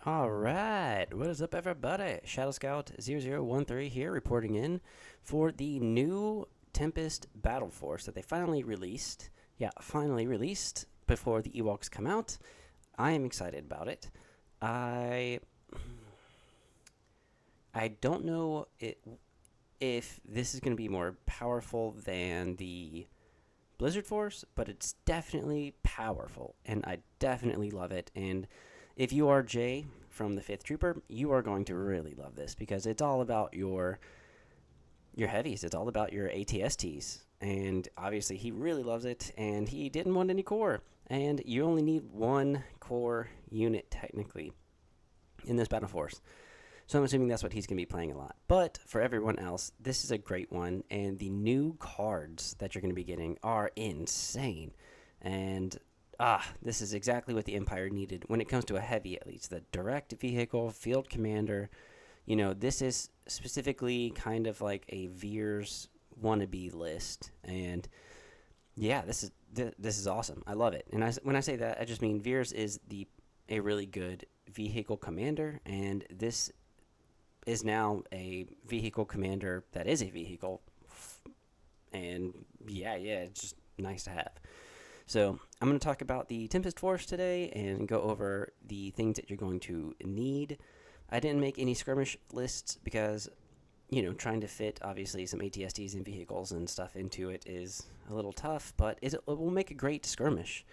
All right, what is up, everybody? Shadow Scout 0013 here, reporting in for the new Tempest Battle Force that they finally released. Yeah, finally released before the Ewoks come out. I am excited about it. I I don't know if this is going to be more powerful than the Blizzard Force, but it's definitely powerful, and I definitely love it. And if you are Jay from the Fifth Trooper, you are going to really love this because it's all about your heavies. It's all about your ATSTs, and obviously he really loves it. And he didn't want any core, and you only need one core unit technically in this battle force. So I'm assuming that's what he's going to be playing a lot. But for everyone else, this is a great one, and the new cards that you're going to be getting are insane. And this is exactly what the Empire needed when it comes to a heavy, at least. The direct vehicle, field commander. This is specifically kind of like a Veers wannabe list. And yeah, this is awesome. I love it. And when I say that, I just mean Veers is a really good vehicle commander, and this is now a vehicle commander that is a vehicle, and yeah, it's just nice to have. So I'm going to talk about the Tempest Force today and go over the things that you're going to need. I didn't make any skirmish lists because, trying to fit obviously some ATSTs and vehicles and stuff into it is a little tough, but it will make a great skirmish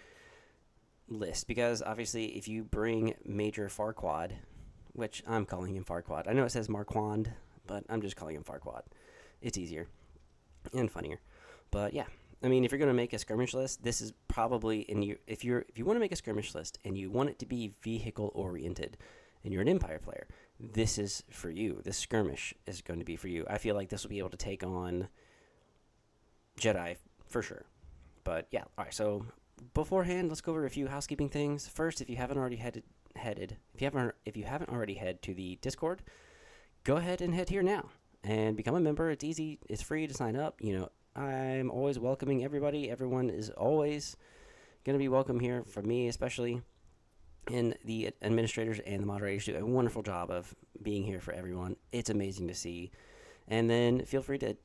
list because obviously if you bring Major Farquad, which I'm calling him Farquad. I know it says Marquand, but I'm just calling him Farquad. It's easier and funnier. But yeah, I mean, if you're gonna make a skirmish list, this is probably if you want to make a skirmish list and you want it to be vehicle oriented, and you're an Empire player, this is for you. This skirmish is going to be for you. I feel like this will be able to take on Jedi for sure. But yeah, all right. So beforehand, let's go over a few housekeeping things. First, if you haven't already if you haven't already head to the Discord, go ahead and head here now and become a member. It's easy. It's free to sign up. I'm always welcoming everybody. Everyone is always going to be welcome here for me, especially. And the administrators and the moderators do a wonderful job of being here for everyone. It's amazing to see. And then feel free to,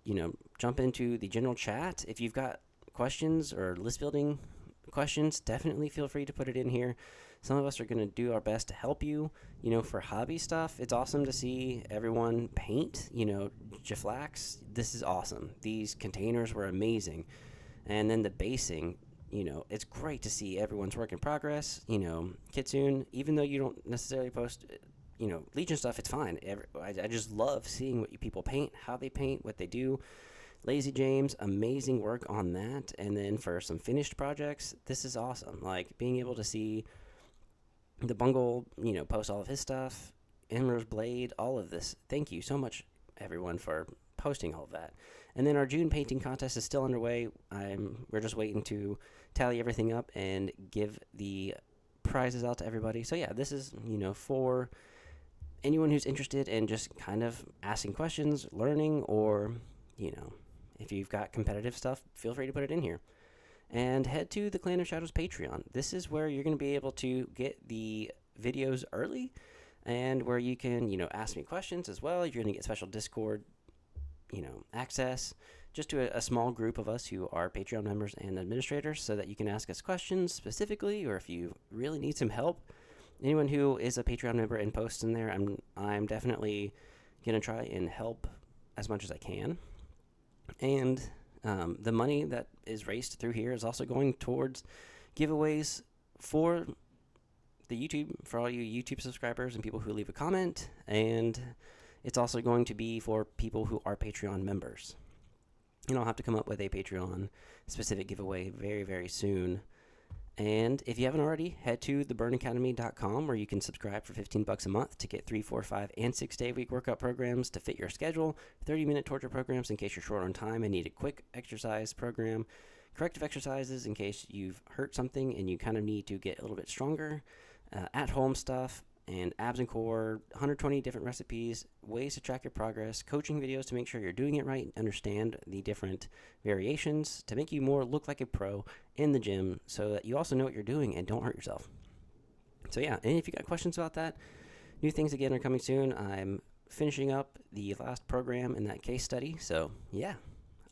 jump into the general chat. If you've got questions or list building questions, definitely feel free to put it in here. Some of us are going to do our best to help you, for hobby stuff. It's awesome to see everyone paint, Jaflax. This is awesome. These containers were amazing. And then the basing, it's great to see everyone's work in progress. Kitsune, even though you don't necessarily post, Legion stuff, it's fine. I just love seeing what you people paint, how they paint, what they do. Lazy James, amazing work on that. And then for some finished projects, this is awesome. Like being able to see the Bungle, post all of his stuff, Emerald's Blade, all of this. Thank you so much, everyone, for posting all of that. And then our June painting contest is still underway. We're just waiting to tally everything up and give the prizes out to everybody. So yeah, this is, for anyone who's interested in just kind of asking questions, learning, or, if you've got competitive stuff, feel free to put it in here. And head to the Clan of Shadows Patreon. This is where you're going to be able to get the videos early and where you can, ask me questions as well. You're going to get special Discord, access just to a small group of us who are Patreon members and administrators so that you can ask us questions specifically, or if you really need some help. Anyone who is a Patreon member and posts in there, I'm definitely going to try and help as much as I can. And the money that is raised through here is also going towards giveaways for for all you YouTube subscribers and people who leave a comment. And it's also going to be for people who are Patreon members. I'll have to come up with a Patreon specific giveaway very, very soon. And if you haven't already, head to theburnacademy.com where you can subscribe for $15 a month to get 3, 4, 5, and 6-day-a-week workout programs to fit your schedule, 30-minute torture programs in case you're short on time and need a quick exercise program, corrective exercises in case you've hurt something and you kind of need to get a little bit stronger, at-home stuff, and abs and core, 120 different recipes, ways to track your progress, coaching videos to make sure you're doing it right, and understand the different variations to make you more look like a pro in the gym so that you also know what you're doing and don't hurt yourself. So yeah, and if you got questions about that, New things again are coming soon. I'm finishing up the last program in that case study. So, yeah.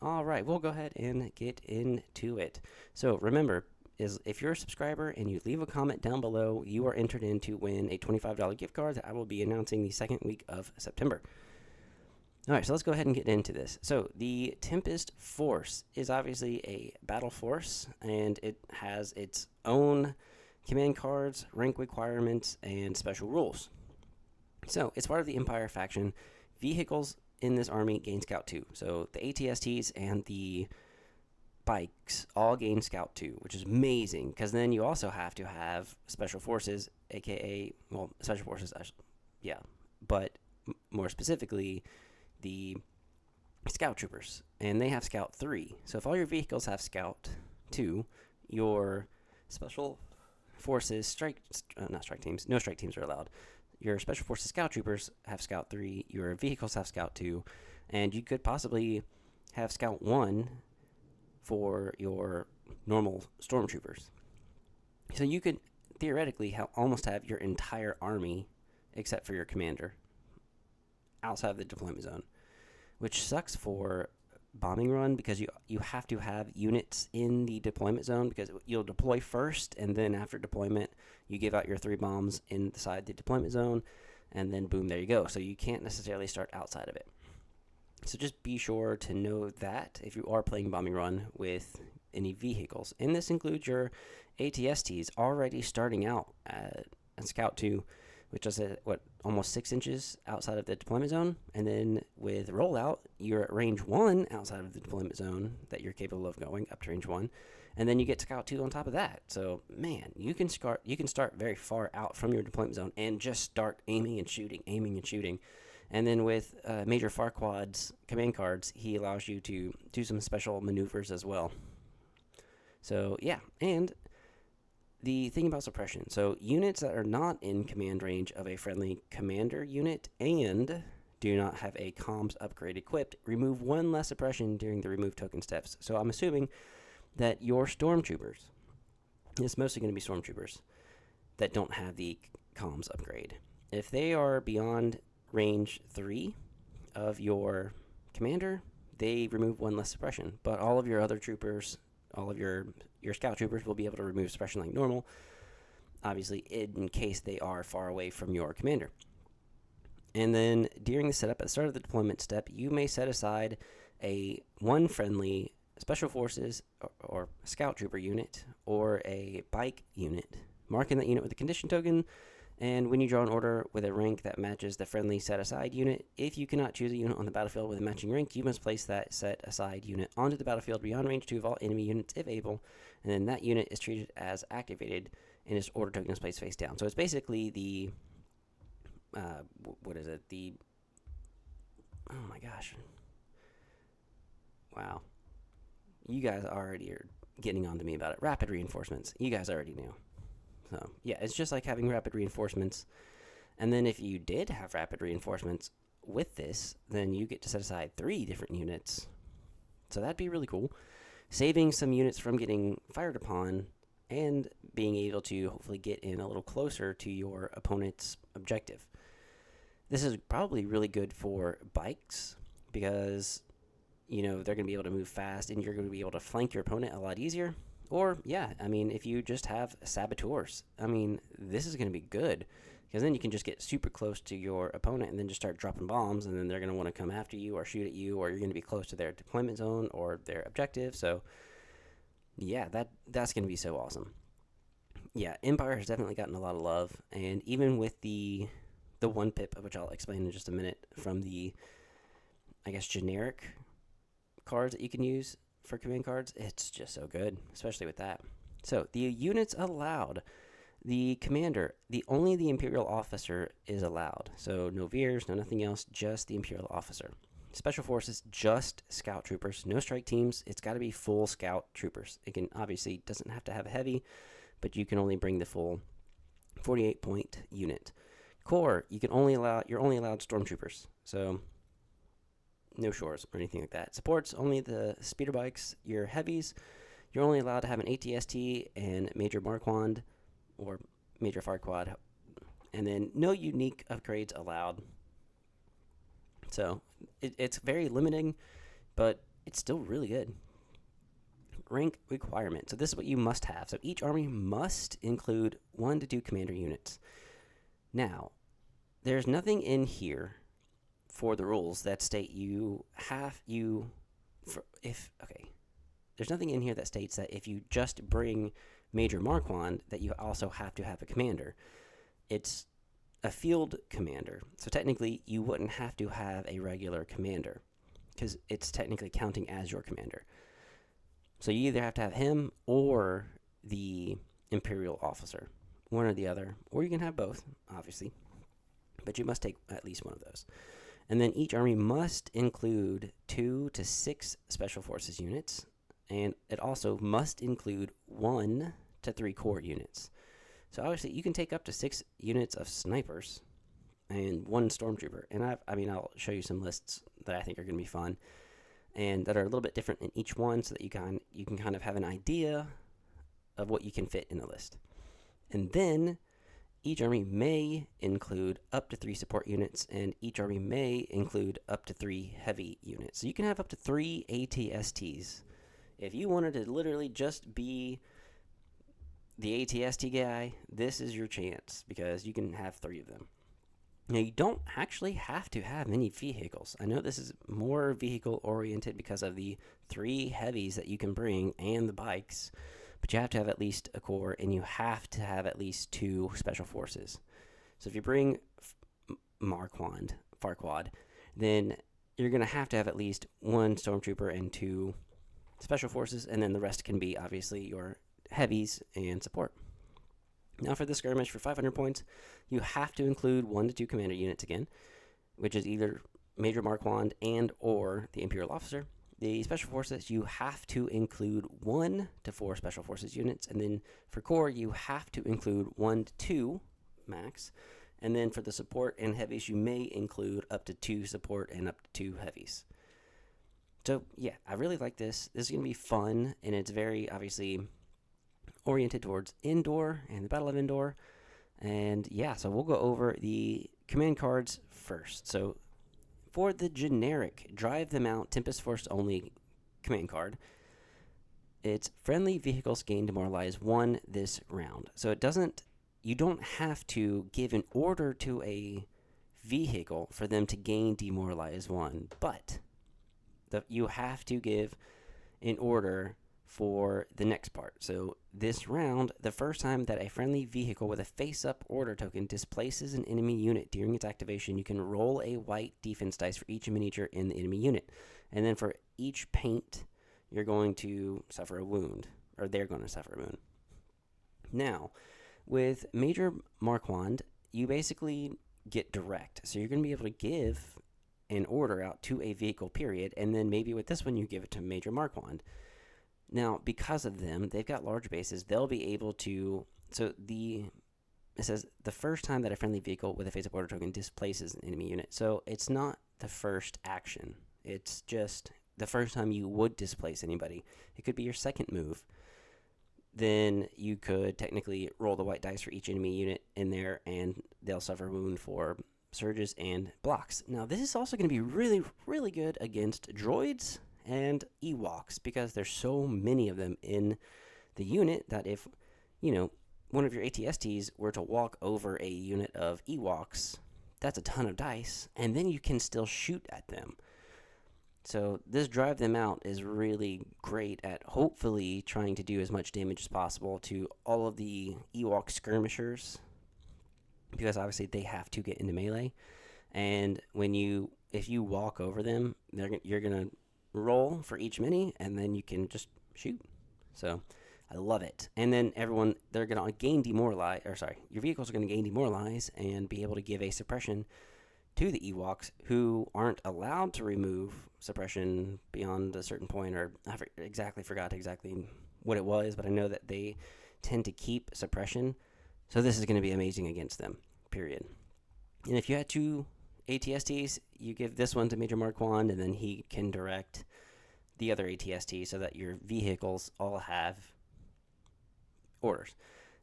All right, we'll go ahead and get into it. So, remember, if you're a subscriber and you leave a comment down below, you are entered in to win a $25 gift card that I will be announcing the second week of September. All right, so let's go ahead and get into this. So the Tempest Force is obviously a battle force, and it has its own command cards, rank requirements, and special rules. So it's part of the Empire faction. Vehicles in this army gain Scout 2. So the ATSTs and the bikes all gain Scout 2, which is amazing, because then you also have to have Special Forces, aka, well, Special Forces, yeah, but more specifically, the Scout Troopers, and they have Scout 3. So if all your vehicles have Scout 2, your Special Forces no strike teams are allowed. Your Special Forces Scout Troopers have Scout 3, your vehicles have Scout 2, and you could possibly have Scout 1 for your normal Stormtroopers. So you could theoretically almost have your entire army, except for your commander, outside of the deployment zone, which sucks for bombing run, because you have to have units in the deployment zone, because you'll deploy first, and then after deployment you give out your 3 bombs inside the deployment zone, and then boom, there you go. So you can't necessarily start outside of it. So just be sure to know that if you are playing bombing run with any vehicles, and this includes your ATSTs already starting out at Scout 2, which is almost 6 inches outside of the deployment zone. And then with rollout, you're at range 1 outside of the deployment zone that you're capable of going up to range 1. And then you get Scout 2 on top of that. So, man, you can start very far out from your deployment zone and just start aiming and shooting. And then with Major Farquaad's command cards, he allows you to do some special maneuvers as well. So, yeah, and the thing about suppression. So units that are not in command range of a friendly commander unit and do not have a comms upgrade equipped remove 1 less suppression during the remove token steps. So I'm assuming that your Stormtroopers, it's mostly going to be Stormtroopers that don't have the comms upgrade. If they are beyond range 3 of your commander, they remove 1 less suppression. But all of your other troopers, all of your Scout Troopers will be able to remove suppression like normal, obviously in case they are far away from your commander. And then during the setup, at the start of the deployment step, you may set aside one friendly Special Forces or Scout Trooper unit or a bike unit, marking that unit with a condition token. And when you draw an order with a rank that matches the friendly set-aside unit, if you cannot choose a unit on the battlefield with a matching rank, you must place that set-aside unit onto the battlefield beyond range 2 of all enemy units if able, and then that unit is treated as activated and its order token is placed face down. So it's basically the, oh my gosh. Wow. You guys already are getting on to me about it. Rapid reinforcements. You guys already knew. So, yeah, it's just like having rapid reinforcements. And then if you did have rapid reinforcements with this, then you get to set aside 3 different units. So that'd be really cool. Saving some units from getting fired upon and being able to hopefully get in a little closer to your opponent's objective. This is probably really good for bikes because, they're going to be able to move fast and you're going to be able to flank your opponent a lot easier. Or, if you just have saboteurs, this is going to be good because then you can just get super close to your opponent and then just start dropping bombs, and then they're going to want to come after you or shoot at you, or you're going to be close to their deployment zone or their objective. So, yeah, that's going to be so awesome. Yeah, Empire has definitely gotten a lot of love, and even with the 1 pip, which I'll explain in just a minute, from the, generic cards that you can use for command cards, it's just so good, especially with that. So the units allowed, the commander, only the Imperial officer is allowed. So no Veers, no nothing else, just the Imperial officer. Special Forces, just Scout Troopers, no strike teams. It's got to be full Scout Troopers. It can obviously doesn't have to have a heavy, but you can only bring the full 48-point unit. Core, you're only allowed Stormtroopers. So no shores or anything like that. Supports only the speeder bikes. Your heavies, you're only allowed to have an ATST and Major Marquand or Major Farquaad, And then no unique upgrades allowed. So it's very limiting, but it's still really good. Rank requirement. So this is what you must have. So each army must include 1 to 2 commander units. Now, there's nothing in here for the rules that state there's nothing in here that states that if you just bring Major Marquand that you also have to have a commander. It's a field commander. So technically you wouldn't have to have a regular commander because it's technically counting as your commander. So you either have to have him or the Imperial officer, one or the other, or you can have both, obviously, but you must take at least one of those. And then each army must include 2 to 6 special forces units, and it also must include 1 to 3 core units. So obviously you can take up to 6 units of snipers and 1 stormtrooper. And I'll show you some lists that I think are going to be fun and that are a little bit different in each one, so that you can kind of have an idea of what you can fit in a list. And then each army may include up to 3 support units, and each army may include up to 3 heavy units. So you can have up to 3 ATSTs. If you wanted to literally just be the ATST guy, this is your chance, because you can have 3 of them. Now, you don't actually have to have many vehicles. I know this is more vehicle-oriented because of the 3 heavies that you can bring and the bikes, but you have to have at least a core, and you have to have at least 2 special forces. So if you bring Marquand, then you're going to have at least 1 stormtrooper and 2 special forces, and then the rest can be, obviously, your heavies and support. Now for the skirmish, for 500 points, you have to include 1 to 2 commander units again, which is either Major Marquand and or the Imperial officer. The special forces, you have to include 1 to 4 special forces units, and then for core, you have to include 1 to 2 max, and then for the support and heavies, you may include up to 2 support and up to 2 heavies. So yeah, I really like this. This is going to be fun, and it's very obviously oriented towards indoor and the Battle of Endor. And yeah, so we'll go over the command cards first. So for the generic Drive Them Out Tempest Force only command card, it's friendly vehicles gain demoralize 1 this round. So you don't have to give an order to a vehicle for them to gain demoralize 1, but you have to give an order for the next part. So this round, the first time that a friendly vehicle with a face-up order token displaces an enemy unit during its activation, you can roll a white defense dice for each miniature in the enemy unit. And then for each paint, you're going to suffer a wound, or they're going to suffer a wound. Now, with Major Marquand, you basically get direct. So you're going to be able to give an order out to a vehicle, period, and then maybe with this one, you give it to Major Marquand. Now, because of them, they've got large bases, they'll be able to, it says the first time that a friendly vehicle with a face-up order token displaces an enemy unit. So it's not the first action. It's just the first time you would displace anybody. It could be your second move. Then you could technically roll the white dice for each enemy unit in there, and they'll suffer a wound for surges and blocks. Now, this is also going to be really, really good against droids and Ewoks, because there's so many of them in the unit that if, one of your ATSTs were to walk over a unit of Ewoks, that's a ton of dice, and then you can still shoot at them. So this Drive Them Out is really great at hopefully trying to do as much damage as possible to all of the Ewok skirmishers, because obviously they have to get into melee, and if you walk over them, you're going to roll for each mini, and then you can just shoot. So I love it. And then they're going to gain demoralize, your vehicles are going to gain demoralize and be able to give a suppression to the Ewoks, who aren't allowed to remove suppression beyond a certain point, or I forgot exactly what it was, but I know that they tend to keep suppression. So this is going to be amazing against them, period. And if you had 2 ATSTs, you give this one to Major Marquand, and then he can direct the other ATST so that your vehicles all have orders.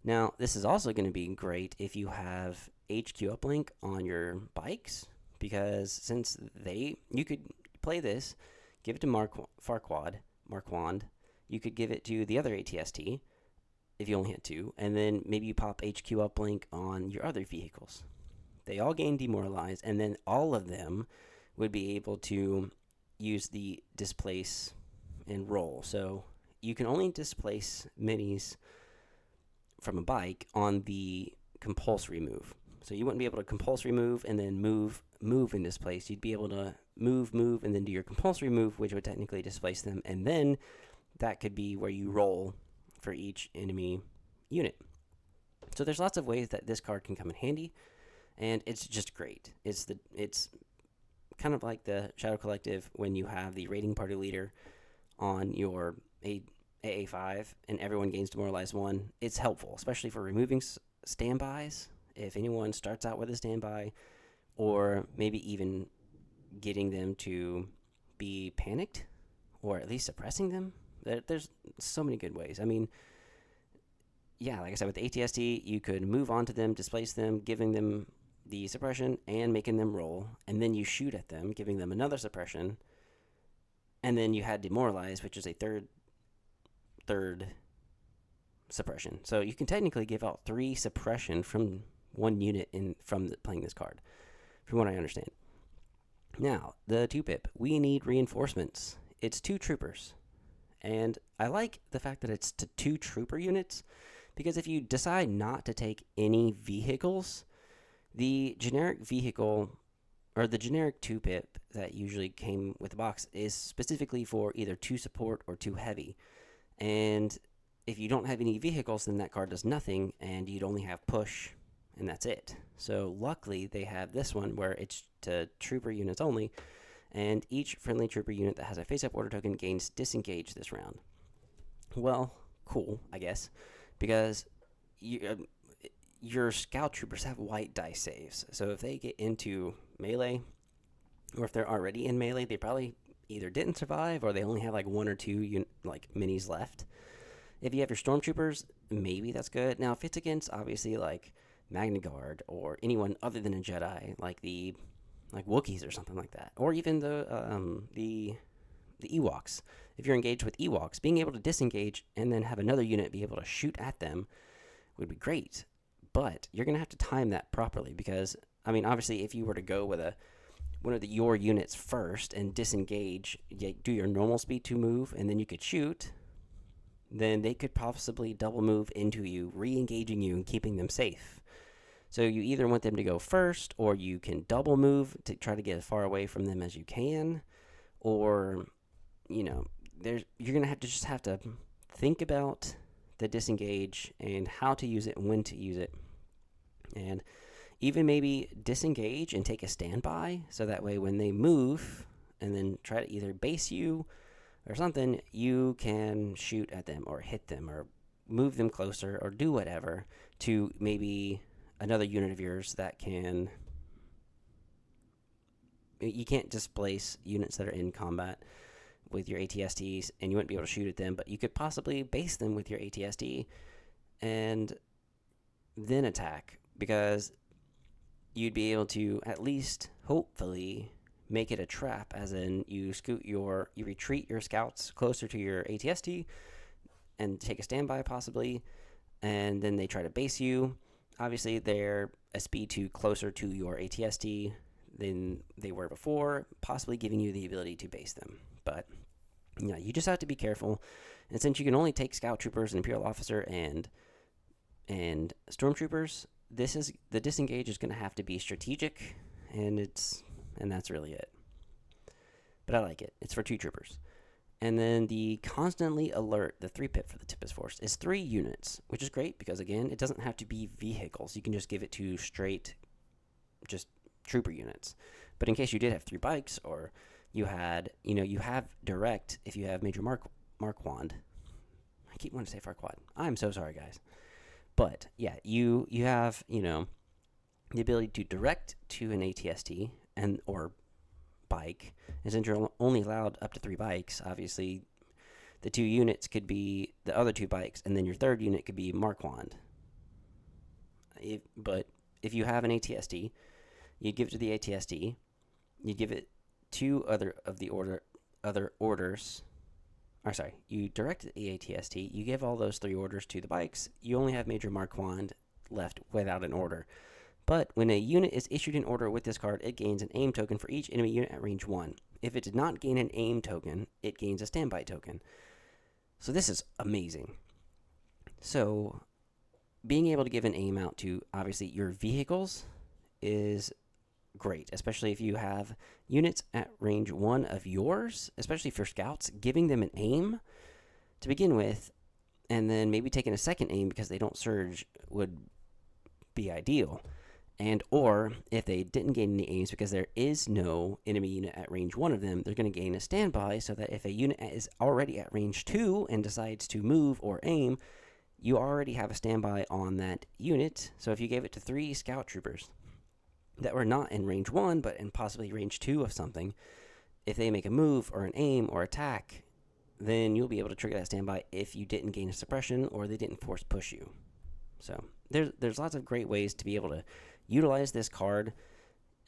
Now, this is also going to be great if you have HQ uplink on your bikes, because since you could play this, give it to Marquand. You could give it to the other ATST if you only had two, and then maybe you pop HQ uplink on your other vehicles. They all gain demoralize, and then all of them would be able to use the displace and roll. So you can only displace minis from a bike on the compulsory move. So you wouldn't be able to compulsory move and then move in displace. You'd be able to move, and then do your compulsory move, which would technically displace them, and then that could be where you roll for each enemy unit. So there's lots of ways that this card can come in handy, and it's just great. It's kind of like the Shadow Collective when you have the raiding party leader on your AA5 and everyone gains demoralized 1. It's helpful, especially for removing standbys. If anyone starts out with a standby, or maybe even getting them to be panicked, or at least suppressing them. There's so many good ways. I mean, yeah, like I said, with the ATST, you could move on to them, displace them, giving them the suppression and making them roll, and then you shoot at them, giving them another suppression, and then you had demoralize, which is a third suppression. So you can technically give out 3 suppression from one unit from playing this card, from what I understand. Now, the 2-pip. We need reinforcements. It's 2 troopers. And I like the fact that it's to 2 trooper units, because if you decide not to take any vehicles, the generic vehicle, or the generic 2-pip that usually came with the box, is specifically for either 2 support or 2 heavy. And if you don't have any vehicles, then that card does nothing, and you'd only have push, and that's it. So luckily, they have this one where it's to trooper units only, and each friendly trooper unit that has a face-up order token gains disengage this round. Well, cool, I guess, because your scout troopers have white dice saves. So if they get into melee, or if they're already in melee, they probably either didn't survive, or they only have like 1 or 2 minis left. If you have your stormtroopers, maybe that's good. Now, if it's against, obviously, like Magna Guard, or anyone other than a Jedi, like Wookiees or something like that, or even the Ewoks. If you're engaged with Ewoks, being able to disengage and then have another unit be able to shoot at them would be great. But you're going to have to time that properly, because, I mean, obviously, if you were to go with one of your units first and disengage, do your normal speed to move, and then you could shoot, then they could possibly double move into you, re-engaging you and keeping them safe. So you either want them to go first, or you can double move to try to get as far away from them as you can, or, you're going to have to think about the disengage and how to use it and when to use it. And even maybe disengage and take a standby, so that way when they move and then try to either base you or something, you can shoot at them or hit them or move them closer or do whatever to maybe another unit of yours that can... You can't displace units that are in combat with your ATSTs, and you wouldn't be able to shoot at them, but you could possibly base them with your ATST and then attack, because you'd be able to at least, hopefully, make it a trap, as in you retreat your scouts closer to your ATST and take a standby possibly, and then they try to base you. Obviously, they're a speed 2 closer to your ATST than they were before, possibly giving you the ability to base them. But you just have to be careful. And since you can only take scout troopers and imperial officer and stormtroopers, the disengage is going to have to be strategic, and that's really it. But I like it. It's for 2 troopers. And then the constantly alert, the 3-pip for the Tempest Force, is 3 units, which is great because, again, it doesn't have to be vehicles. You can just give it to straight, just trooper units. But in case you did have 3 bikes, or you had, you have direct, if you have Major Marquand. I keep wanting to say Farquaad. I'm so sorry, guys. But, yeah, you have, the ability to direct to an ATST or bike, and since you're only allowed up to 3 bikes, obviously the 2 units could be the other 2 bikes, and then your third unit could be Marquand. But if you have an ATSD, you give it to the ATSD, you give it two other of the other orders. Or sorry, you direct the ATST, you give all those 3 orders to the bikes, you only have Major Marquand left without an order. But when a unit is issued an order with this card, it gains an aim token for each enemy unit at range 1. If it did not gain an aim token, it gains a standby token. So this is amazing. So being able to give an aim out to, obviously, your vehicles is great, especially if you have units at range 1 of yours, especially for scouts, giving them an aim to begin with, and then maybe taking a second aim because they don't surge would be ideal. And or if they didn't gain any aims because there is no enemy unit at range 1 of them, they're going to gain a standby so that if a unit is already at range 2 and decides to move or aim, you already have a standby on that unit. So if you gave it to 3 scout troopers that were not in range 1 but in possibly range 2 of something, if they make a move or an aim or attack, then you'll be able to trigger that standby if you didn't gain a suppression or they didn't force push you. So there's lots of great ways to be able to utilize this card.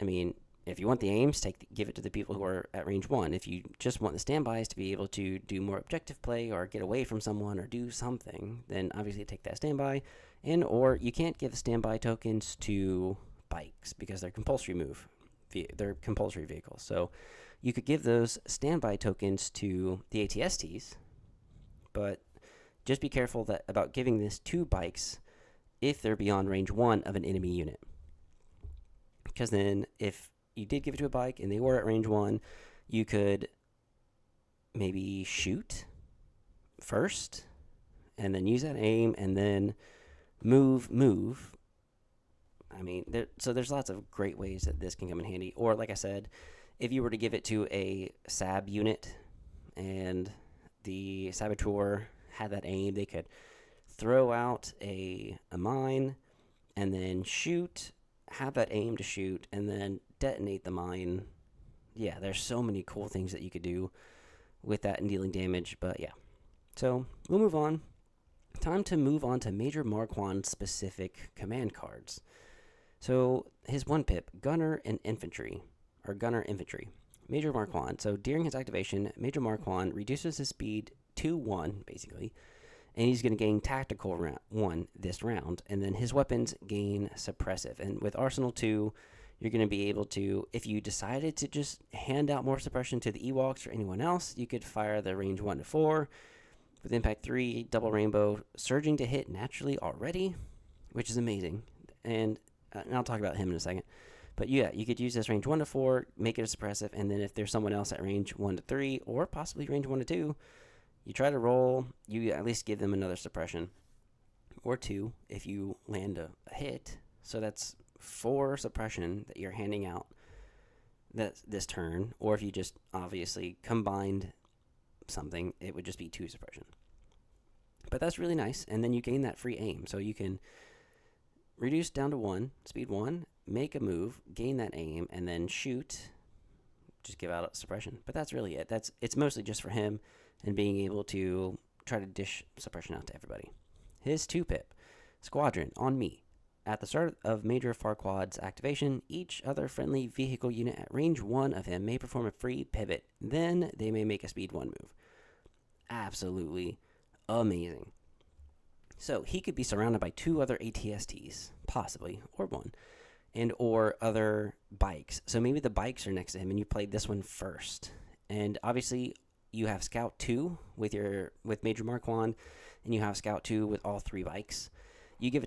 I mean, if you want the aims, give it to the people who are at range 1. If you just want the standbys to be able to do more objective play or get away from someone or do something, then obviously take that standby. And or you can't give standby tokens to bikes because they're compulsory they're compulsory vehicles. So you could give those standby tokens to the ATSTs, but just be careful about giving this to bikes if they're beyond range 1 of an enemy unit. Because then if you did give it to a bike and they were at range 1, you could maybe shoot first and then use that aim and then move. I mean, there's lots of great ways that this can come in handy. Or like I said, if you were to give it to a SAB unit and the saboteur had that aim, they could throw out a mine and then shoot, have that aim to shoot, and then detonate the mine. Yeah, there's so many cool things that you could do with that and dealing damage, but yeah. So we'll move on. Time to move on to Major Marquand specific command cards. So his 1-pip, Gunner Infantry. Major Marquand. So during his activation, Major Marquand reduces his speed to 1, basically, and he's going to gain Tactical 1 this round, and then his weapons gain Suppressive. And with Arsenal 2, you're going to be able to, if you decided to just hand out more suppression to the Ewoks or anyone else, you could fire the range 1 to 4. With Impact 3, Double Rainbow, surging to hit naturally already, which is amazing. And I'll talk about him in a second. But yeah, you could use this range 1 to 4, make it a suppressive, and then if there's someone else at range 1 to 3, or possibly range 1 to 2, you try to roll, you at least give them another suppression. Or 2 if you land a hit. So that's 4 suppression that you're handing out this turn. Or if you just obviously combined something, it would just be 2 suppression. But that's really nice. And then you gain that free aim. So you can reduce down to 1, speed 1, make a move, gain that aim, and then shoot. Just give out a suppression. But that's really it. It's mostly just for him and being able to try to dish suppression out to everybody. His 2-pip, Squadron on me. At the start of Major Farquaad's activation, each other friendly vehicle unit at range 1 of him may perform a free pivot. Then they may make a speed 1 move. Absolutely amazing. So he could be surrounded by 2 other ATSTs, possibly, or 1, and or other bikes. So maybe the bikes are next to him and you played this one first. And obviously you have Scout 2 with Major Marquand, and you have Scout 2 with all 3 bikes. You give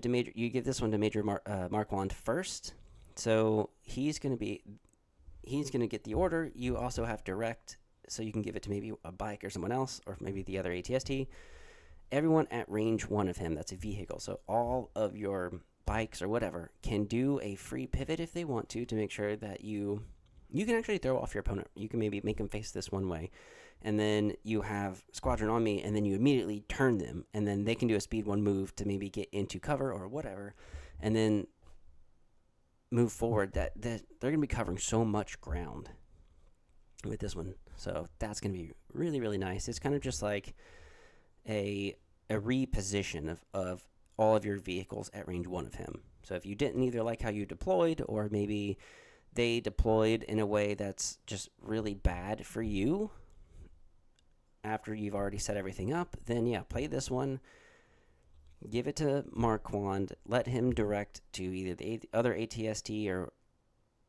this one to Major Marquand first. So he's going to get the order. You also have direct, so you can give it to maybe a bike or someone else, or maybe the other ATST. Everyone at range 1 of him, that's a vehicle. So all of your bikes or whatever can do a free pivot if they want to make sure that you can actually throw off your opponent. You can maybe make them face this one way. And then you have Squadron on me, and then you immediately turn them, and then they can do a speed 1 move to maybe get into cover or whatever, and then move forward. That they're going to be covering so much ground with this one. So that's going to be really, really nice. It's kind of just like a reposition of all of your vehicles at range 1 of him. So if you didn't either like how you deployed, or maybe they deployed in a way that's just really bad for you after you've already set everything up, then yeah, play this one. Give it to Marquand. Let him direct to either the other ATST, or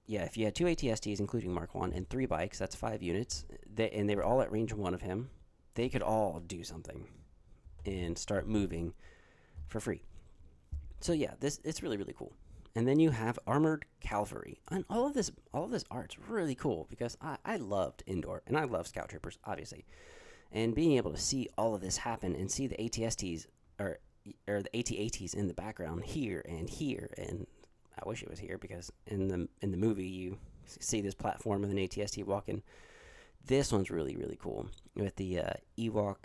yeah, if you had 2 ATSTs, including Marquand, and 3 bikes, that's 5 units, and they were all at range 1 of him, they could all do something and start moving for free. So yeah, it's really, really cool. And then you have armored cavalry, and all of this art's really cool because I loved indoor, and I love scout troopers, obviously, and being able to see all of this happen and see the ATSTs or the AT-ATs in the background here, and I wish it was here because in the movie you see this platform with an AT-ST walking. This one's really, really cool with the Ewok,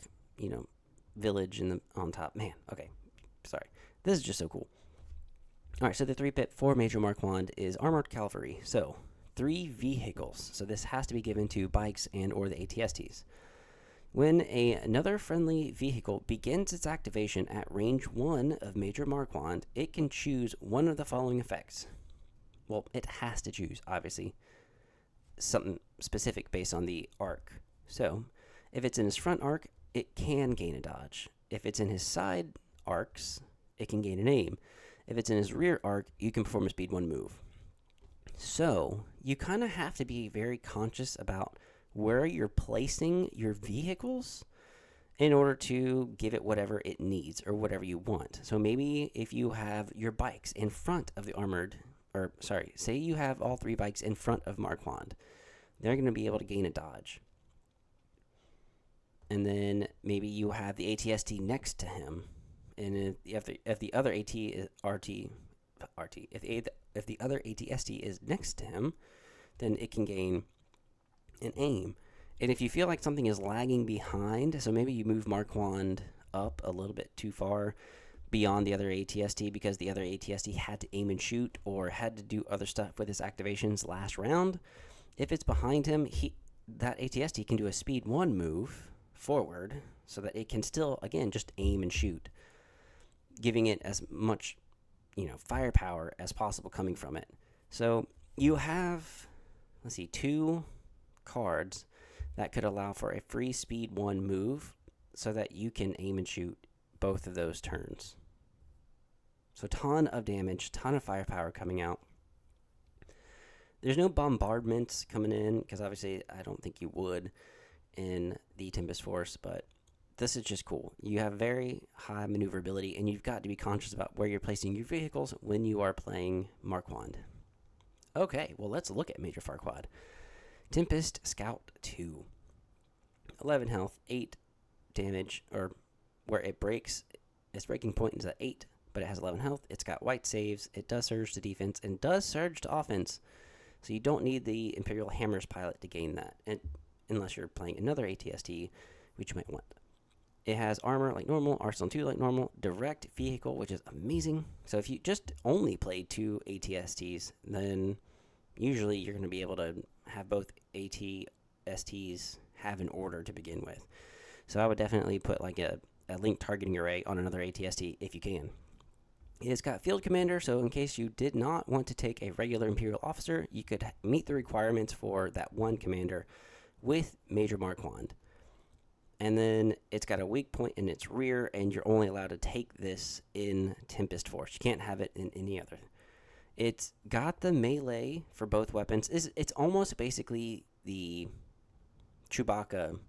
village on top. Man, okay, sorry. This is just so cool. All right, so the 3-pit for Major Marquand is armored cavalry. So 3 vehicles. So this has to be given to bikes and or the AT-STs. When another friendly vehicle begins its activation at range 1 of Major Marquand, it can choose one of the following effects. Well, it has to choose, obviously, something specific based on the arc. So, if it's in his front arc, it can gain a dodge. If it's in his side arcs, it can gain an aim. If it's in his rear arc, you can perform a speed 1 move. So, you kind of have to be very conscious about where you're placing your vehicles in order to give it whatever it needs or whatever you want. So maybe if you have your bikes in front of the say you have all 3 bikes in front of Marquand, they're going to be able to gain a dodge. And then maybe you have the ATST next to him, and if the other if the other ATST is next to him, then it can gain an aim. And if you feel like something is lagging behind, so maybe you move Marquand up a little bit too far beyond the other ATST because the other ATST had to aim and shoot or had to do other stuff with his activations last round. If it's behind him, that ATST can do a speed 1 move forward so that it can still, again, just aim and shoot, giving it as much, firepower as possible coming from it. So you have, 2 cards that could allow for a free speed 1 move so that you can aim and shoot both of those turns. So ton of damage, ton of firepower coming out. There's no bombardments coming in because obviously I don't think you would in the Tempest Force, but this is just cool. You have very high maneuverability, and you've got to be conscious about where you're placing your vehicles when you are playing Marquand. Okay, well, let's look at Major Farquaad. Tempest Scout 2. 11 health, 8 damage, or where it breaks, its breaking point is at 8, but it has 11 health. It's got white saves, it does surge to defense, and does surge to offense. So you don't need the Imperial Hammers pilot to gain that, unless you're playing another ATST, which you might want. It has armor like normal, arsenal 2 like normal, direct vehicle, which is amazing. So if you just only played 2 ATSTs, then usually you're going to be able to have both ATSTs have an order to begin with. So I would definitely put like a link targeting array on another ATST if you can. It's got field commander, so in case you did not want to take a regular Imperial officer, you could meet the requirements for that one commander with Major Marquand. And then it's got a weak point in its rear, and you're only allowed to take this in Tempest Force. You can't have it in any other. It's got the melee for both weapons. It's almost basically the Chewbacca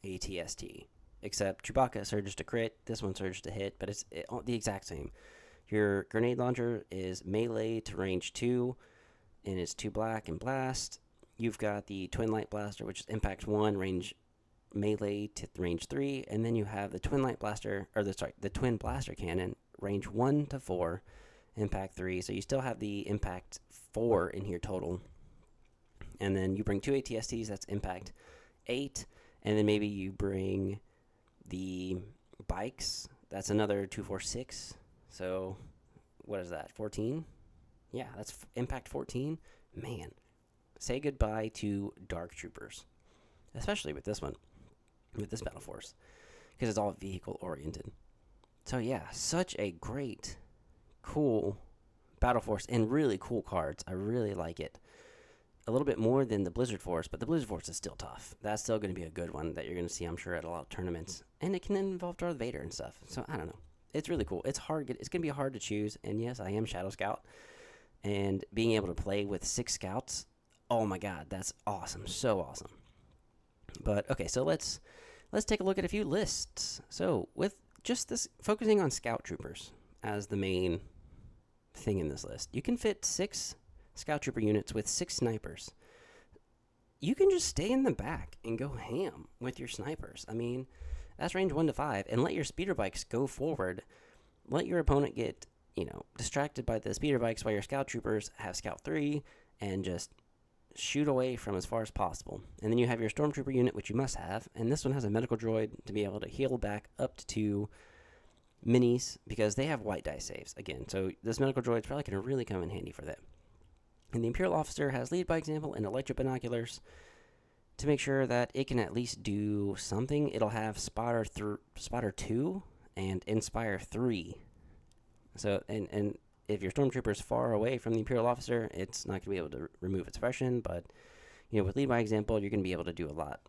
ATST, except Chewbacca surges to crit, this one surges to hit, but it's the exact same. Your grenade launcher is melee to range 2, and it's 2 black and blast. You've got the twin light blaster, which is impact 1, range melee to range 3, and then you have the twin light blaster, the twin blaster cannon, range 1 to 4, impact 3. So you still have the impact 4 in here total. And then you bring 2 ATSTs, that's impact 8, and then maybe you bring the bikes, that's another 2, 4, 6. So what is that, 14? Yeah, that's impact 14. Man, say goodbye to Dark Troopers, especially with this one, with this battle force, because it's all vehicle oriented. So yeah, such a great, cool Battle Force, and really cool cards. I really like it. A little bit more than the Blizzard Force, but the Blizzard Force is still tough. That's still going to be a good one that you're going to see, I'm sure, at a lot of tournaments. And it can involve Darth Vader and stuff. So, I don't know. It's really cool. It's hard. It's going to be hard to choose. And yes, I am Shadow Scout. And being able to play with 6 scouts, oh my god, that's awesome. So awesome. But, okay, so let's take a look at a few lists. So, with just this, focusing on Scout Troopers as the main thing in this list, you can fit 6 Scout Trooper units with 6 snipers. You can just stay in the back and go ham with your snipers. I mean, that's range 1 to 5, and let your speeder bikes go forward. Let your opponent get, distracted by the speeder bikes while your Scout Troopers have Scout 3 and just shoot away from as far as possible. And then you have your Stormtrooper unit, which you must have, and this one has a medical droid to be able to heal back up to 2 minis because they have white die saves again. So this medical droid is probably going to really come in handy for that. And the Imperial Officer has lead by example and electro binoculars to make sure that it can at least do something. It'll have Spotter 2 and Inspire 3. So, and if your Stormtrooper is far away from the Imperial Officer, it's not going to be able to remove its suppression. But, with lead by example, you're going to be able to do a lot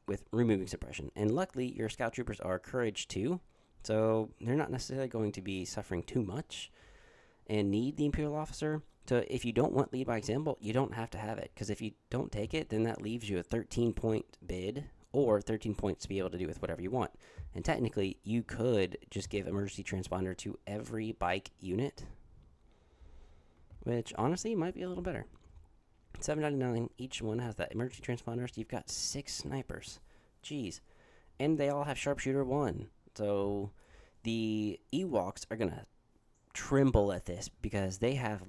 with removing suppression. And luckily, your Scout Troopers are Courage 2, so they're not necessarily going to be suffering too much and need the Imperial Officer. So if you don't want lead by example, you don't have to have it. Because if you don't take it, then that leaves you a 13-point bid or 13 points to be able to do with whatever you want. And technically, you could just give emergency transponder to every bike unit, which honestly might be a little better. $7.99, each one has that emergency transponder, so you've got 6 snipers. Jeez. And they all have sharpshooter 1. So the Ewoks are going to tremble at this because they have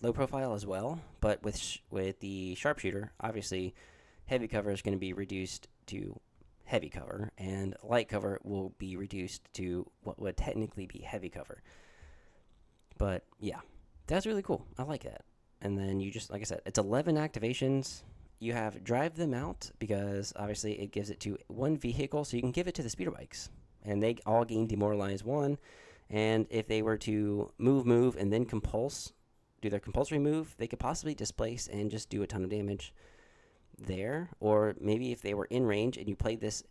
low profile as well, but with the sharpshooter, obviously heavy cover is going to be reduced to heavy cover, and light cover will be reduced to what would technically be heavy cover. But yeah, that's really cool. I like that. And then you just, like I said, it's 11 activations. You have drive them out because obviously it gives it to 1 vehicle, so you can give it to the speeder bikes, and they all gain demoralize 1. And if they were to move, and then do their compulsory move, they could possibly displace and just do a ton of damage there. Or maybe if they were in range and you played this,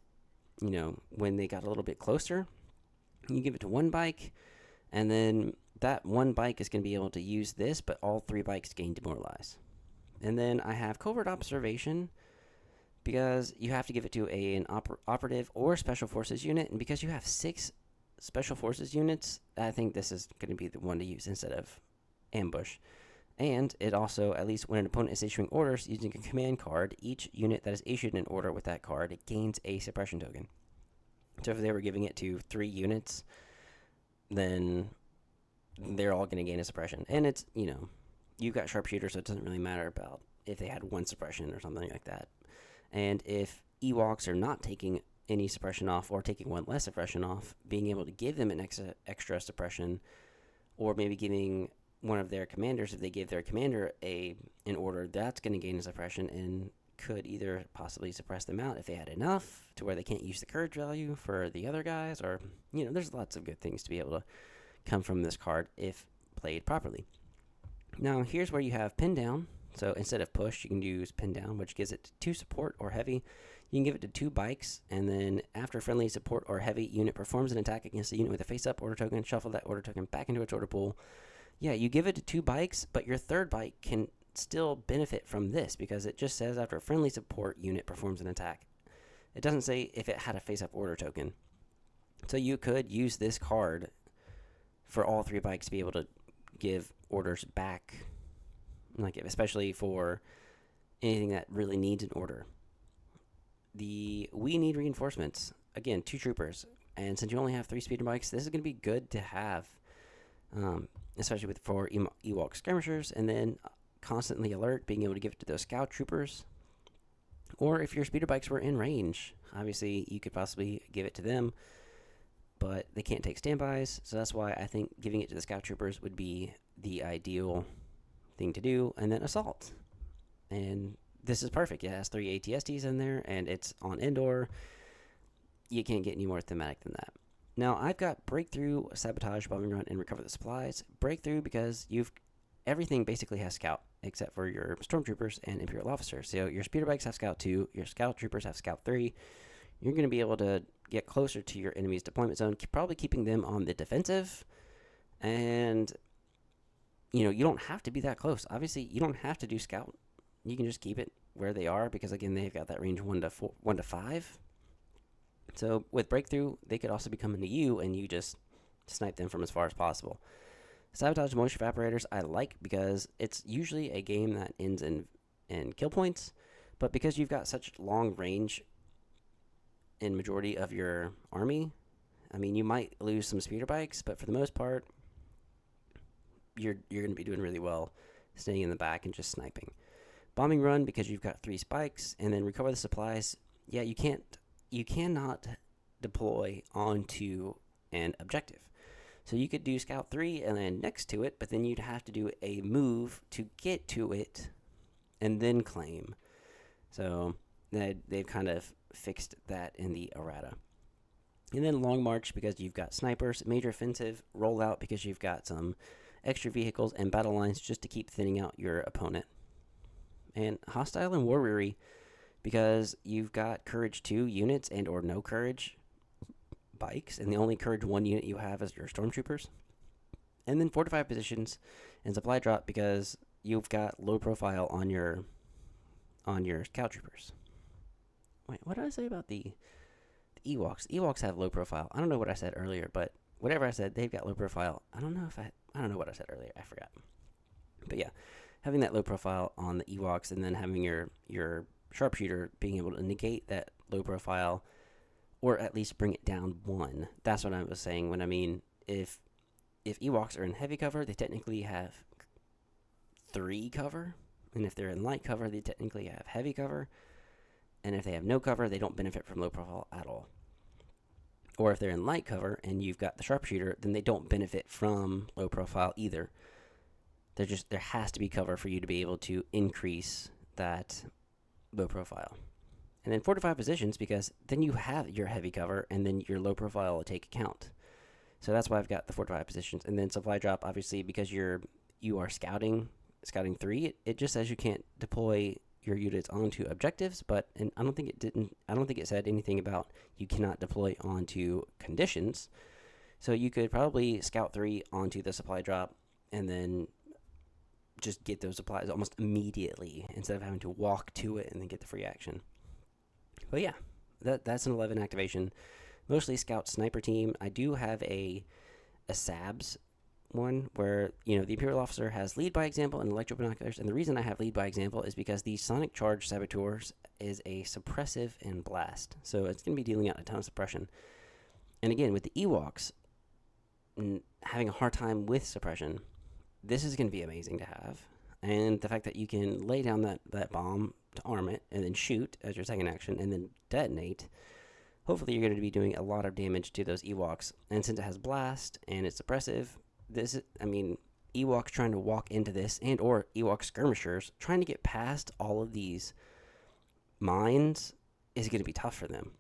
when they got a little bit closer, you give it to 1 bike, and then that 1 bike is going to be able to use this, but all 3 bikes gain demoralize. And then I have covert observation because you have to give it to an operative or special forces unit, and because you have 6 special forces units, I think this is going to be the one to use instead of ambush. And it also, at least when an opponent is issuing orders using a command card, each unit that is issued an order with that card, it gains a suppression token. So if they were giving it to 3 units, then they're all going to gain a suppression. And it's, you've got sharpshooter, so it doesn't really matter about if they had 1 suppression or something like that. And if Ewoks are not taking any suppression off or taking 1 less suppression off, being able to give them an extra suppression, or maybe giving one of their commanders, if they give their commander an order, that's going to gain a suppression and could either possibly suppress them out if they had enough to where they can't use the courage value for the other guys, or, there's lots of good things to be able to come from this card if played properly. Now, here's where you have pin down. So instead of push, you can use pin down, which gives it 2 support or heavy. You can give it to 2 bikes, and then after friendly support or heavy unit performs an attack against a unit with a face-up order token, shuffle that order token back into its order pool. Yeah, you give it to 2 bikes, but your 3rd bike can still benefit from this because it just says after a friendly support unit performs an attack. It doesn't say if it had a face-up order token. So you could use this card for all 3 bikes to be able to give orders back, especially for anything that really needs an order. We need reinforcements. Again, 2 troopers. And since you only have 3 speeder bikes, this is going to be good to have, especially for Ewok skirmishers. And then constantly alert, being able to give it to those scout troopers. Or if your speeder bikes were in range, obviously you could possibly give it to them, but they can't take standbys. So that's why I think giving it to the scout troopers would be the ideal thing to do. And then assault. And this is perfect. It has 3 ATSTs in there, and it's on indoor. You can't get any more thematic than that. Now I've got breakthrough, sabotage, bombing run, and recover the supplies. Breakthrough because everything basically has scout except for your stormtroopers and imperial officers. So your speeder bikes have scout 2, your scout troopers have scout 3. You're going to be able to get closer to your enemy's deployment zone, probably keeping them on the defensive. And you don't have to be that close. Obviously, you don't have to do scout. You can just keep it where they are because again they've got that range 1 to 5. So with breakthrough, they could also be coming to you, and you just snipe them from as far as possible. Sabotage moisture evaporators I like because it's usually a game that ends in kill points, but because you've got such long range in majority of your army, I mean, you might lose some speeder bikes, but for the most part, you're going to be doing really well staying in the back and just sniping. Bombing run because you've got 3 spikes, and then recover the supplies. Yeah, you cannot deploy onto an objective. So you could do scout 3 and then next to it, but then you'd have to do a move to get to it and then claim. So they've kind of fixed that in the errata. And then long march because you've got snipers, major offensive, rollout because you've got some extra vehicles and battle lines just to keep thinning out your opponent. And hostile and war weary because you've got courage 2 units and or no courage bikes, and the only courage 1 unit you have is your stormtroopers. And then fortified positions and supply drop because you've got low profile on your scout troopers. Wait, what did I say about the Ewoks? Ewoks have low profile. I don't know what I said earlier, but whatever I said, they've got low profile. I don't know what I said earlier. I forgot. But yeah, having that low profile on the Ewoks, and then having your sharpshooter being able to negate that low profile, or at least bring it down 1. That's what I was saying when I mean if Ewoks are in heavy cover, they technically have 3 cover, and if they're in light cover, they technically have heavy cover, and if they have no cover, they don't benefit from low profile at all. Or if they're in light cover and you've got the sharpshooter, then they don't benefit from low profile either. There has to be cover for you to be able to increase that low profile. And then fortified positions because then you have your heavy cover and then your low profile will take account. So that's why I've got the fortified positions. And then supply drop, obviously, because you are scouting 3, it just says you can't deploy your units onto objectives, and I don't think it said anything about you cannot deploy onto conditions. So you could probably scout 3 onto the supply drop and then just get those supplies almost immediately instead of having to walk to it and then get the free action. But yeah, that's an 11 activation. Mostly scout sniper team. I do have a SABS one where, the Imperial officer has lead by example and electro binoculars. And the reason I have lead by example is because the sonic charge saboteurs is a suppressive and blast. So it's going to be dealing out a ton of suppression. And again, with the Ewoks having a hard time with suppression, this is going to be amazing to have. And the fact that you can lay down that bomb to arm it and then shoot as your second action and then detonate, hopefully you're going to be doing a lot of damage to those Ewoks. And since it has blast and it's suppressive, Ewoks trying to walk into this, and or Ewok skirmishers trying to get past all of these mines is going to be tough for them.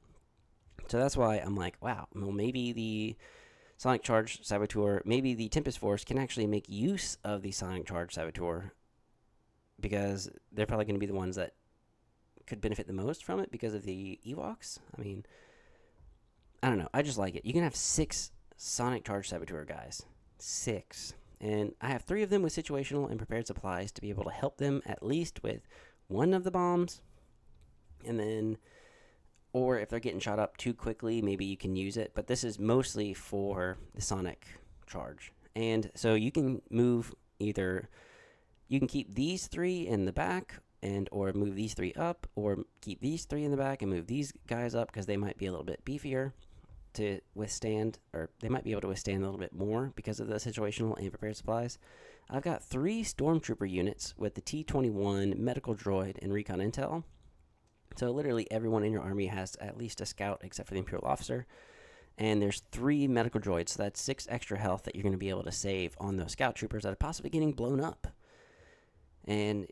So that's why I'm like, wow, well, maybe the Sonic Charge Saboteur, maybe the Tempest Force can actually make use of the Sonic Charge Saboteur, because they're probably going to be the ones that could benefit the most from it because of the Ewoks. I don't know. I just like it. You can have 6 Sonic Charge Saboteur guys. 6. And I have 3 of them with situational and prepared supplies to be able to help them at least with one of the bombs. And then, or if they're getting shot up too quickly, maybe you can use it. But this is mostly for the Sonic Charge. And so you can move you can keep these 3 in the back or move these 3 up, or keep these 3 in the back and move these guys up because they might be a little bit beefier to withstand, or they might be able to withstand a little bit more because of the situational and prepared supplies. I've got 3 Stormtrooper units with the T-21 medical droid and recon intel. So literally everyone in your army has at least a scout except for the Imperial officer. And there's 3 medical droids, so that's 6 extra health that you're going to be able to save on those scout troopers that are possibly getting blown up. And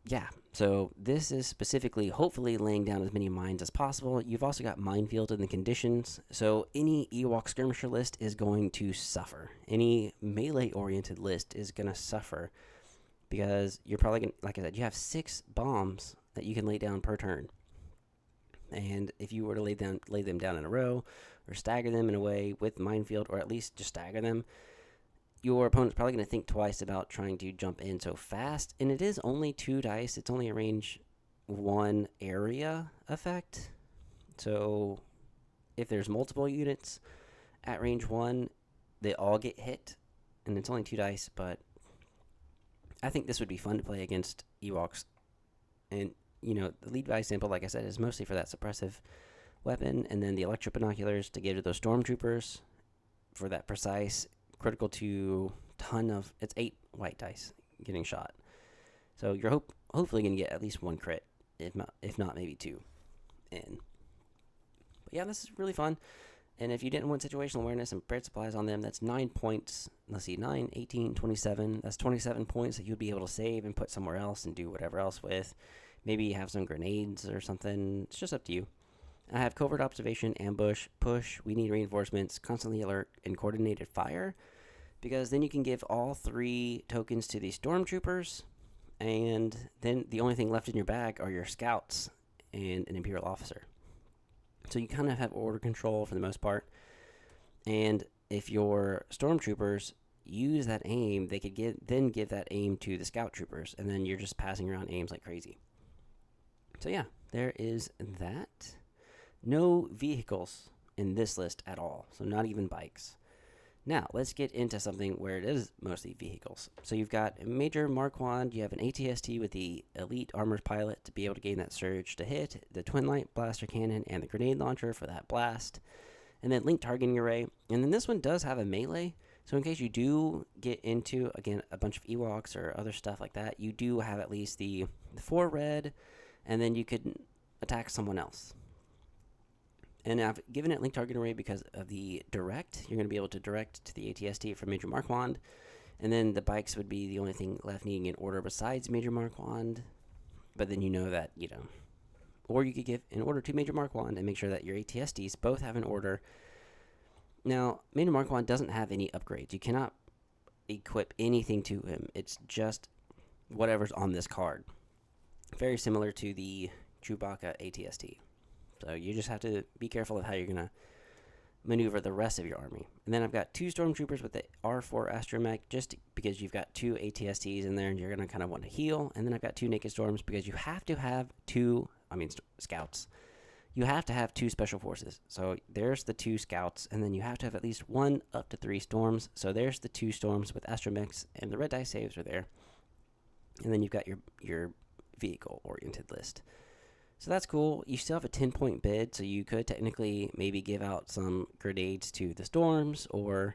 yeah, so this is specifically, hopefully, laying down as many mines as possible. You've also got minefield in the conditions, so any Ewok skirmisher list is going to suffer. Any melee-oriented list is going to suffer because you're probably going to, like I said, you have 6 bombs that you can lay down per turn. And if you were to lay them down in a row or stagger them in a way with minefield, or at least just stagger them, your opponent's probably going to think twice about trying to jump in so fast. And it is only 2 dice. It's only a range 1 area effect. So if there's multiple units at range 1, they all get hit. And it's only 2 dice, but I think this would be fun to play against Ewoks. And, you know, the lead by sample, like I said, is mostly for that suppressive weapon. And then the electro binoculars to give to those stormtroopers for that precise critical to ton of, it's 8 white dice getting shot. So you're hopefully going to get at least 1 crit, if not maybe 2 in. But yeah, this is really fun. And if you didn't want situational awareness and prepared supplies on them, that's 9 points. Let's see, 9, 18, 27. That's 27 points that you'd be able to save and put somewhere else and do whatever else with. Maybe you have some grenades or something. It's just up to you. I have covert observation, ambush, push, we need reinforcements, constantly alert, and coordinated fire. Because then you can give all 3 tokens to the stormtroopers, and then the only thing left in your bag are your scouts and an Imperial officer. So you kind of have order control for the most part. And if your stormtroopers use that aim, they could give that aim to the scout troopers, and then you're just passing around aims like crazy. So yeah, there is that. No vehicles in this list at all, so not even bikes. Now, let's get into something where it is mostly vehicles. So you've got Major Marquand, you have an ATST with the Elite Armored Pilot to be able to gain that surge to hit, the Twin Light Blaster Cannon, and the Grenade Launcher for that blast, and then Linked Targeting Array. And then this one does have a melee, so in case you do get into, again, a bunch of Ewoks or other stuff like that, you do have at least the 4 red, and then you could attack someone else. And I've given it Link Target Array because of the direct. You're going to be able to direct to the ATST from Major Marquand. And then the bikes would be the only thing left needing in order besides Major Marquand. But then you know that, you know. Or you could give an order to Major Marquand and make sure that your ATSTs both have an order. Now, Major Marquand doesn't have any upgrades. You cannot equip anything to him. It's just whatever's on this card. Very similar to the Chewbacca ATST. So you just have to be careful of how you're going to maneuver the rest of your army. And then I've got 2 stormtroopers with the R4 astromech, just because you've got 2 ATSTs in there and you're going to kind of want to heal. And then I've got 2 naked storms because you have to have 2, scouts. You have to have 2 special forces. So there's the 2 scouts, and then you have to have at least 1 up to 3 storms. So there's the 2 storms with astromechs, and the red die saves are there. And then you've got your vehicle-oriented list. So that's cool. You still have a 10-point bid, so you could technically maybe give out some grenades to the storms, or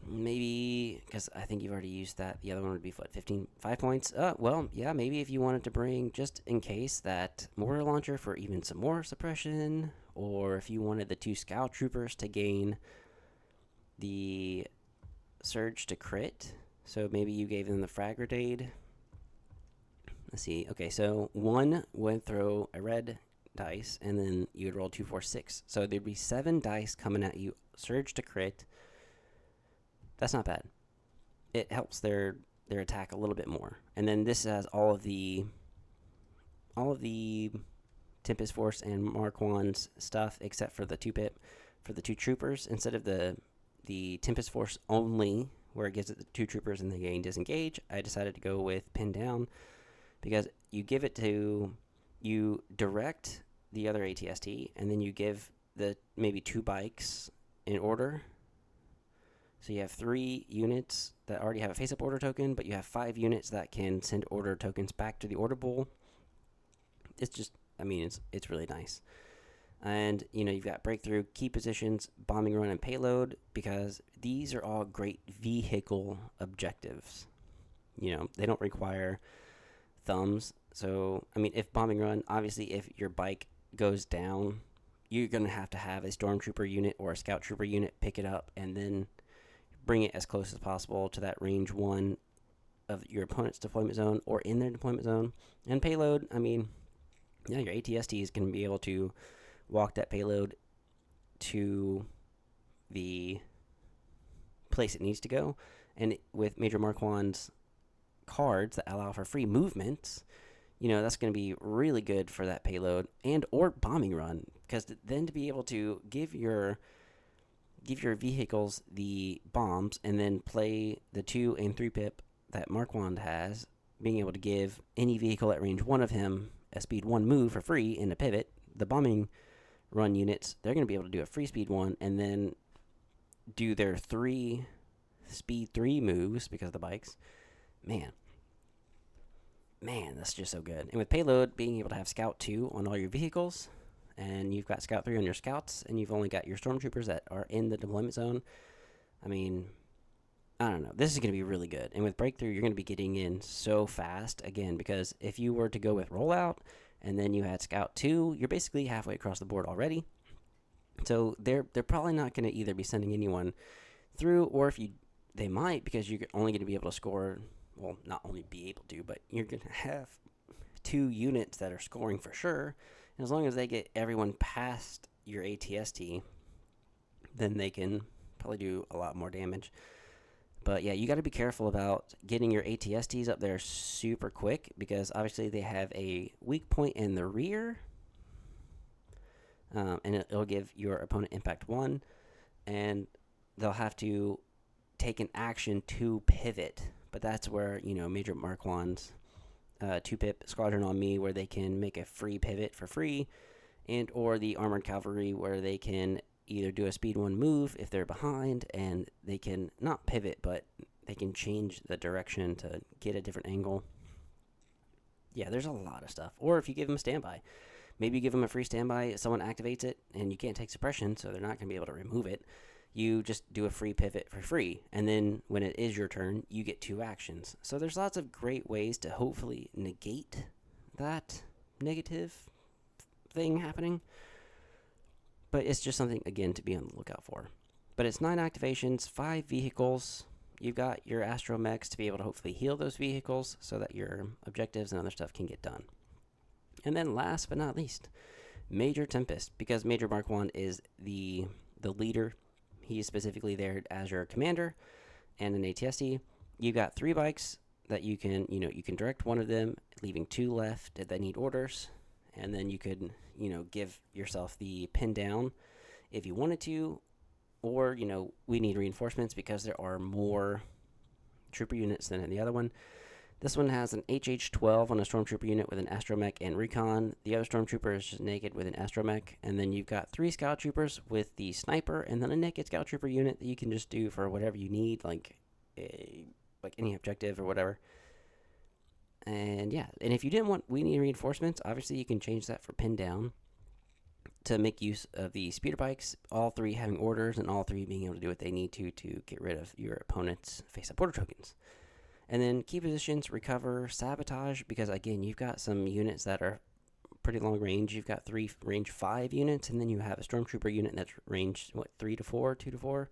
maybe, because I think you've already used that, the other one would be, 5 points? Well, yeah, maybe if you wanted to bring, just in case, that mortar launcher for even some more suppression, or if you wanted the 2 scout troopers to gain the surge to crit, so maybe you gave them the frag grenade. Let's see. Okay, so 1 would throw a red dice, and then you would roll 2, 4, 6. So there'd be 7 dice coming at you. Surge to crit. That's not bad. It helps their attack a little bit more. And then this has all of the Tempest Force and Marquand's stuff, except for the 2-pip for the 2 troopers. Instead of the Tempest Force only, where it gives it the 2 troopers and they gain disengage, I decided to go with pin down. Because you give it to, you direct the other ATST, and then you give the maybe 2 bikes in order. So you have 3 units that already have a face-up order token, but you have 5 units that can send order tokens back to the order bowl. It's just, it's really nice. And, you've got breakthrough, key positions, bombing run, and payload, because these are all great vehicle objectives. They don't require thumbs. So, if bombing run, obviously if your bike goes down, you're going to have a stormtrooper unit or a scout trooper unit pick it up and then bring it as close as possible to that range 1 of your opponent's deployment zone or in their deployment zone. And payload, I mean, yeah, your ATST is going to be able to walk that payload to the place it needs to go. And with Major Marquand's cards that allow for free movements, that's going to be really good for that payload and or bombing run, because then to be able to give your vehicles the bombs and then play the 2 and 3 pip that Marquand has, being able to give any vehicle at range 1 of him a speed 1 move for free in a pivot. The bombing run units, they're going to be able to do a free speed 1 and then do their 3 speed 3 moves because of the bikes. Man, that's just so good. And with payload, being able to have Scout 2 on all your vehicles, and you've got Scout 3 on your scouts, and you've only got your stormtroopers that are in the deployment zone. I mean, I don't know. This is going to be really good. And with Breakthrough, you're going to be getting in so fast, again, because if you were to go with Rollout, and then you had Scout 2, you're basically halfway across the board already. So they're probably not going to either be sending anyone through, or they might, because you're only going to be able to score, well, not only be able to, but you're going to have 2 units that are scoring for sure. And as long as they get everyone past your ATST, then they can probably do a lot more damage. But yeah, you got to be careful about getting your ATSTs up there super quick, because obviously they have a weak point in the rear, and it'll give your opponent impact 1, and they'll have to take an action to pivot. But that's where, Major Marquand's 2-pip Squadron on Me, where they can make a free pivot for free, and or the Armored Cavalry, where they can either do a speed 1 move if they're behind, and they can not pivot, but they can change the direction to get a different angle. Yeah, there's a lot of stuff. Or if you give them a standby, maybe you give them a free standby, someone activates it, and you can't take suppression, so they're not going to be able to remove it. You just do a free pivot for free, and then when it is your turn, you get 2 actions. So there's lots of great ways to hopefully negate that negative thing happening. But it's just something, again, to be on the lookout for. But it's 9 activations, 5 vehicles. You've got your astromechs to be able to hopefully heal those vehicles so that your objectives and other stuff can get done. And then last but not least, Major Tempest, because Major Marquand is the leader. He's specifically there as your commander and an ATST. You've got 3 bikes that you can direct one of them, leaving 2 left that need orders. And then you could, give yourself the pin down if you wanted to. Or, we need reinforcements because there are more trooper units than in the other one. This one has an HH-12 on a stormtrooper unit with an astromech and recon. The other stormtrooper is just naked with an astromech. And then you've got 3 scout troopers with the sniper, and then a naked scout trooper unit that you can just do for whatever you need, like any objective or whatever. And yeah, and if you didn't want we need reinforcements, obviously you can change that for pin down to make use of the speeder bikes, all 3 having orders and all 3 being able to do what they need to get rid of your opponent's face-up order tokens. And then key positions, recover, sabotage, because again, you've got some units that are pretty long range. You've got 3 range 5 units, and then you have a stormtrooper unit that's range 3 to 4, 2 to 4.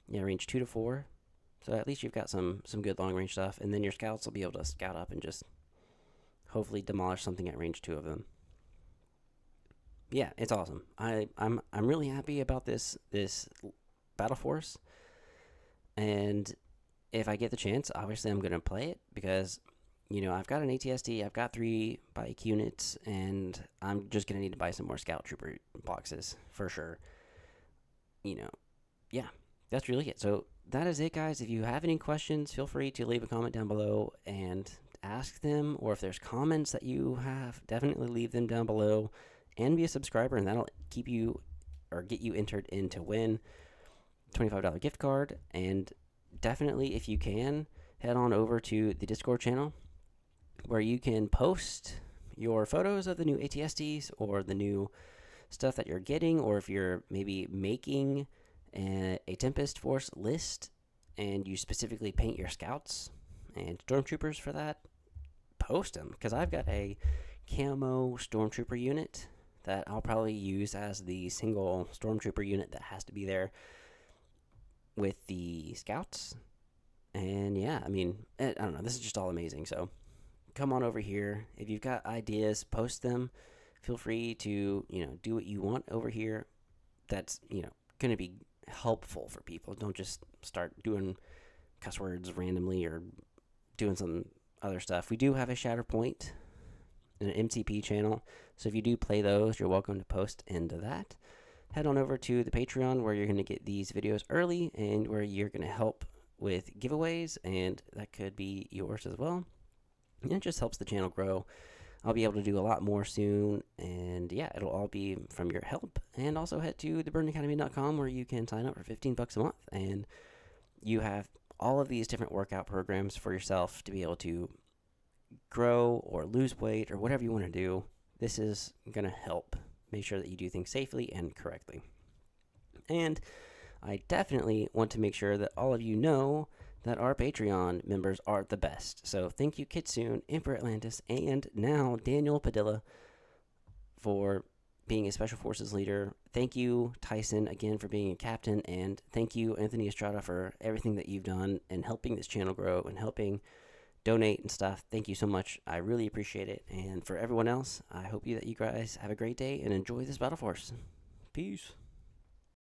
Yeah, range 2 to 4. So at least you've got some good long range stuff, and then your scouts will be able to scout up and just hopefully demolish something at range 2 of them. Yeah, it's awesome. I'm really happy about this battle force, and if I get the chance, obviously I'm going to play it because, I've got an ATST, I've got 3 bike units, and I'm just going to need to buy some more scout trooper boxes for sure. Yeah, that's really it. So that is it, guys. If you have any questions, feel free to leave a comment down below and ask them, or if there's comments that you have, definitely leave them down below, and be a subscriber, and that'll keep you or get you entered in to win $25 gift card. And definitely, if you can, head on over to the Discord channel where you can post your photos of the new ATSTs or the new stuff that you're getting, or if you're maybe making a Tempest Force list and you specifically paint your scouts and stormtroopers for that, post them, because I've got a camo stormtrooper unit that I'll probably use as the single stormtrooper unit that has to be there with the scouts. And yeah, I mean, I don't know. This is just all amazing. So come on over here. If you've got ideas, post them. Feel free to, do what you want over here. That's, going to be helpful for people. Don't just start doing cuss words randomly or doing some other stuff. We do have a Shatterpoint and an MCP channel. So if you do play those, you're welcome to post into that. Head on over to the Patreon where you're going to get these videos early and where you're going to help with giveaways, and that could be yours as well. And it just helps the channel grow. I'll be able to do a lot more soon, and yeah, it'll all be from your help. And also head to theburnacademy.com where you can sign up for $15 a month, and you have all of these different workout programs for yourself to be able to grow or lose weight or whatever you want to do. This is going to help make sure that you do things safely and correctly. And I definitely want to make sure that all of you know that our Patreon members are the best. So thank you, Kitsune, Emperor Atlantis, and now Daniel Padilla for being a Special Forces leader. Thank you, Tyson, again for being a captain, and thank you, Anthony Estrada, for everything that you've done and helping this channel grow and helping donate and stuff. Thank you so much. I really appreciate it. And for everyone else, I hope that you guys have a great day and enjoy this Battle Force. Peace.